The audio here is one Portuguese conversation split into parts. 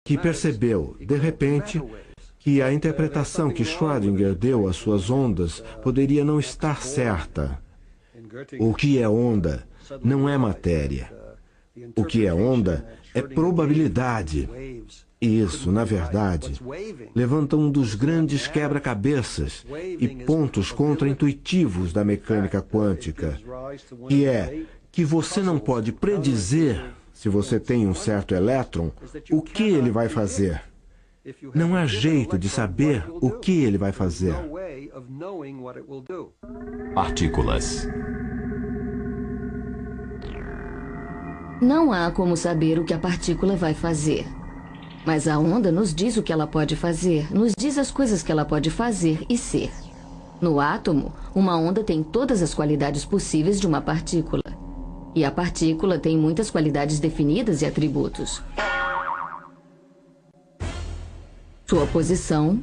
que percebeu, de repente, que a interpretação que Schrödinger deu às suas ondas poderia não estar certa. O que é onda não é matéria. O que é onda é probabilidade. E isso, na verdade, levanta um dos grandes quebra-cabeças e pontos contraintuitivos da mecânica quântica, que é que você não pode predizer, se você tem um certo elétron, o que ele vai fazer. Não há jeito de saber o que ele vai fazer. Partículas. Não há como saber o que a partícula vai fazer. Mas a onda nos diz o que ela pode fazer, nos diz as coisas que ela pode fazer e ser. No átomo, uma onda tem todas as qualidades possíveis de uma partícula. E a partícula tem muitas qualidades definidas e atributos. Sua posição,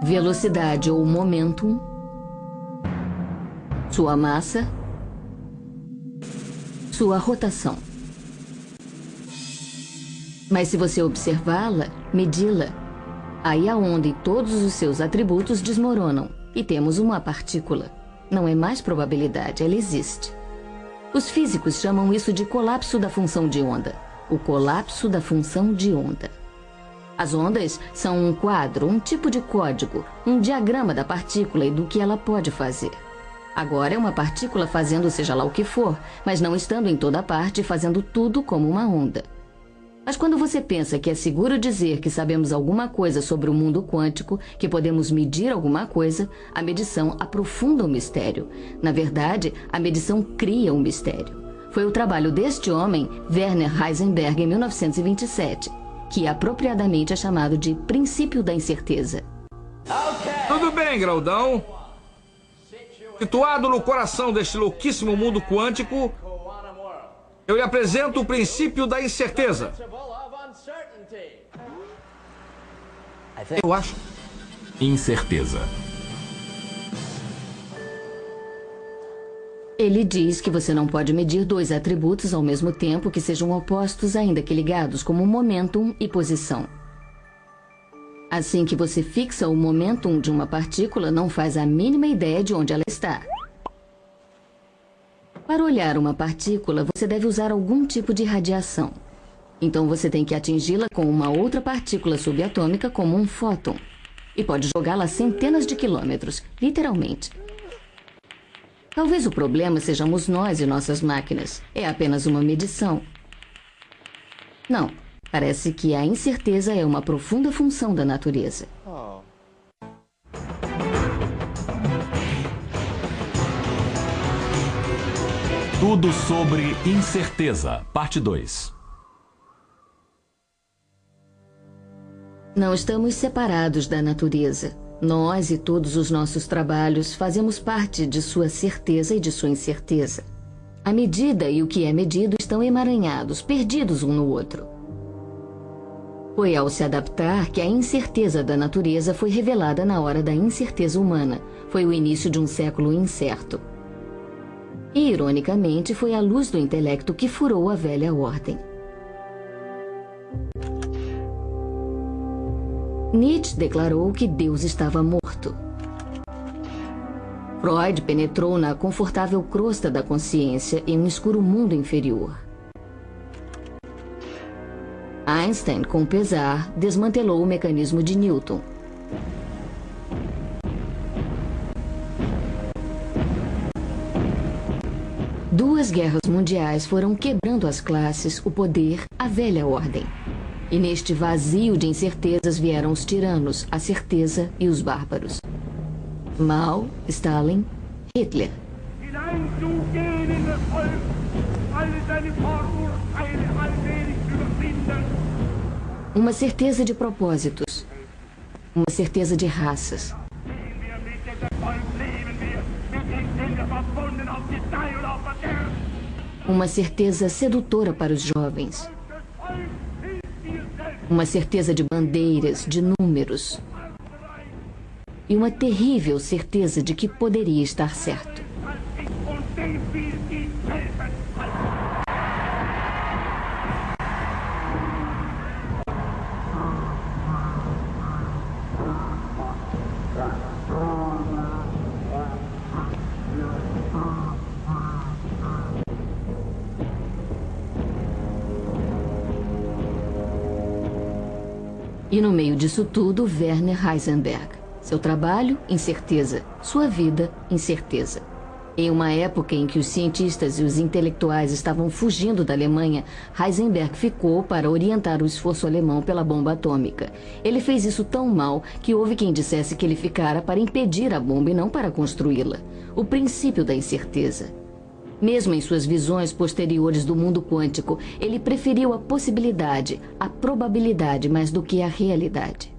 velocidade ou momentum, sua massa, sua rotação. Mas se você observá-la, medi-la, aí a onda e todos os seus atributos desmoronam e temos uma partícula. Não é mais probabilidade, ela existe. Os físicos chamam isso de colapso da função de onda. O colapso da função de onda. As ondas são um quadro, um tipo de código, um diagrama da partícula e do que ela pode fazer. Agora é uma partícula fazendo seja lá o que for, mas não estando em toda parte fazendo tudo como uma onda. Mas quando você pensa que é seguro dizer que sabemos alguma coisa sobre o mundo quântico, que podemos medir alguma coisa, a medição aprofunda o mistério. Na verdade, a medição cria um mistério. Foi o trabalho deste homem, Werner Heisenberg, em 1927, que apropriadamente é chamado de princípio da incerteza. Tudo bem, Graudão. Situado no coração deste louquíssimo mundo quântico, eu lhe apresento o princípio da incerteza. Eu acho. Incerteza. Ele diz que você não pode medir dois atributos ao mesmo tempo que sejam opostos, ainda que ligados, como momentum e posição. Assim que você fixa o momentum de uma partícula, não faz a mínima ideia de onde ela está. Para olhar uma partícula, você deve usar algum tipo de radiação. Então você tem que atingi-la com uma outra partícula subatômica como um fóton. E pode jogá-la a centenas de quilômetros, literalmente. Talvez o problema sejamos nós e nossas máquinas. É apenas uma medição. Não, parece que a incerteza é uma profunda função da natureza. Tudo sobre incerteza, parte 2. Não estamos separados da natureza. Nós e todos os nossos trabalhos fazemos parte de sua certeza e de sua incerteza. A medida e o que é medido estão emaranhados, perdidos um no outro. Foi ao se adaptar que a incerteza da natureza foi revelada na hora da incerteza humana. Foi o início de um século incerto. E, ironicamente, foi a luz do intelecto que furou a velha ordem. Nietzsche declarou que Deus estava morto. Freud penetrou na confortável crosta da consciência em um escuro mundo inferior. Einstein, com pesar, desmantelou o mecanismo de Newton. Duas guerras mundiais foram quebrando as classes, o poder, a velha ordem. E neste vazio de incertezas vieram os tiranos, a certeza e os bárbaros. Mao, Stalin, Hitler. Uma certeza de propósitos. Uma certeza de raças. Uma certeza sedutora para os jovens. Uma certeza de bandeiras, de números. E uma terrível certeza de que poderia estar certo. E no meio disso tudo, Werner Heisenberg. Seu trabalho, incerteza. Sua vida, incerteza. Em uma época em que os cientistas e os intelectuais estavam fugindo da Alemanha, Heisenberg ficou para orientar o esforço alemão pela bomba atômica. Ele fez isso tão mal que houve quem dissesse que ele ficara para impedir a bomba e não para construí-la. O princípio da incerteza. Mesmo em suas visões posteriores do mundo quântico, ele preferiu a possibilidade, a probabilidade mais do que a realidade.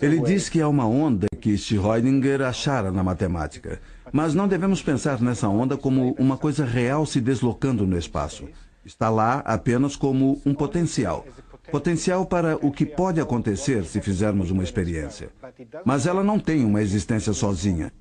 Ele diz que há uma onda que Schrödinger achara na matemática. Mas não devemos pensar nessa onda como uma coisa real se deslocando no espaço. Está lá apenas como um potencial. Potencial para o que pode acontecer se fizermos uma experiência. Mas ela não tem uma existência sozinha.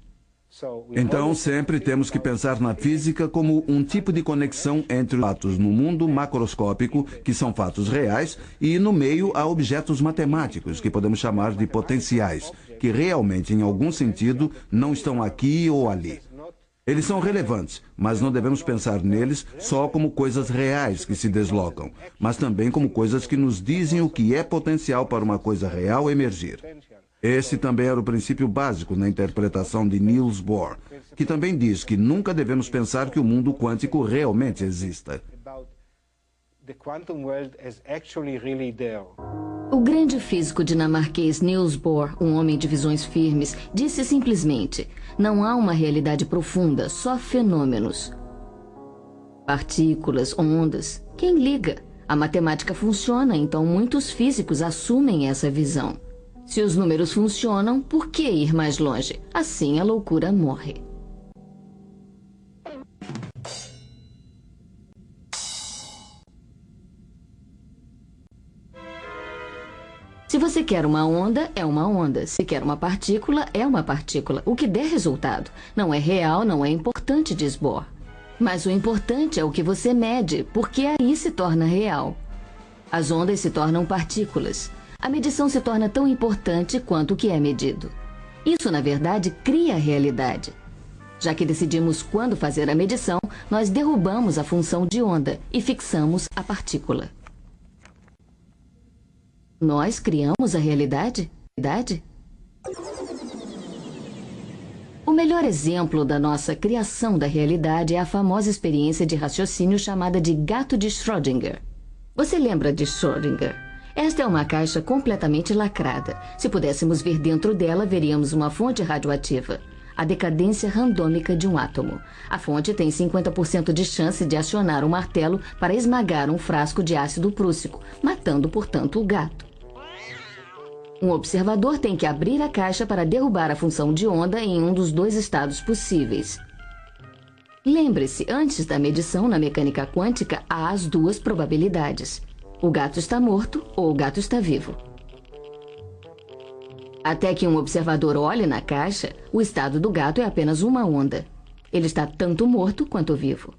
Então, sempre temos que pensar na física como um tipo de conexão entre os fatos no mundo macroscópico, que são fatos reais, e no meio há objetos matemáticos, que podemos chamar de potenciais, que realmente, em algum sentido, não estão aqui ou ali. Eles são relevantes, mas não devemos pensar neles só como coisas reais que se deslocam, mas também como coisas que nos dizem o que é potencial para uma coisa real emergir. Esse também era o princípio básico na interpretação de Niels Bohr, que também diz que nunca devemos pensar que o mundo quântico realmente exista. O grande físico dinamarquês Niels Bohr, um homem de visões firmes, disse simplesmente: não há uma realidade profunda, só fenômenos. Partículas, ondas, quem liga? A matemática funciona, então muitos físicos assumem essa visão. Se os números funcionam, por que ir mais longe? Assim a loucura morre. Se você quer uma onda, é uma onda. Se quer uma partícula, é uma partícula. O que der resultado. Não é real, não é importante, diz Bohr. Mas o importante é o que você mede, porque aí se torna real. As ondas se tornam partículas. A medição se torna tão importante quanto o que é medido. Isso, na verdade, cria a realidade. Já que decidimos quando fazer a medição, nós derrubamos a função de onda e fixamos a partícula. Nós criamos a realidade? O melhor exemplo da nossa criação da realidade é a famosa experiência de raciocínio chamada de gato de Schrödinger. Você lembra de Schrödinger? Esta é uma caixa completamente lacrada. Se pudéssemos ver dentro dela, veríamos uma fonte radioativa. A decadência randômica de um átomo. A fonte tem 50% de chance de acionar um martelo para esmagar um frasco de ácido prússico, matando, portanto, o gato. Um observador tem que abrir a caixa para derrubar a função de onda em um dos dois estados possíveis. Lembre-se, antes da medição na mecânica quântica, há as duas probabilidades. O gato está morto ou o gato está vivo. Até que um observador olhe na caixa, o estado do gato é apenas uma onda. Ele está tanto morto quanto vivo.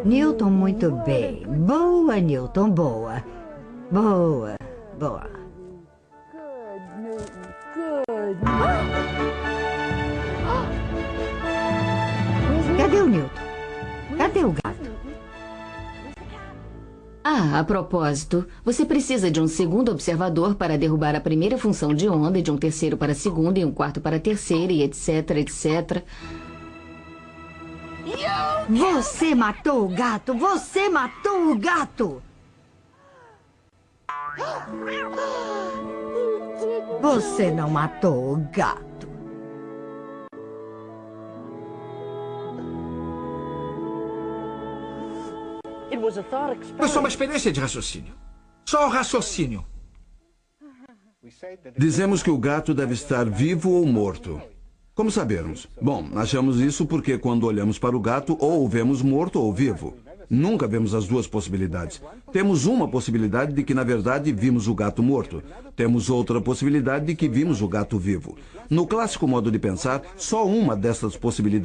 Newton, muito bem. Boa, Newton, boa. Boa. Cadê o Newton? Cadê o gato? A propósito, você precisa de um segundo observador para derrubar a primeira função de onda, e de um terceiro para a segunda, e um quarto para a terceira, e etc, etc. Você matou o gato! Você matou o gato! Você não matou o gato. Foi só uma experiência de raciocínio. Só raciocínio. Dizemos que o gato deve estar vivo ou morto. Como sabermos? Bom, achamos isso porque quando olhamos para o gato, ou o vemos morto ou vivo. Nunca vemos as duas possibilidades. Temos uma possibilidade de que, na verdade, vimos o gato morto. Temos outra possibilidade de que vimos o gato vivo. No clássico modo de pensar, só uma dessas possibilidades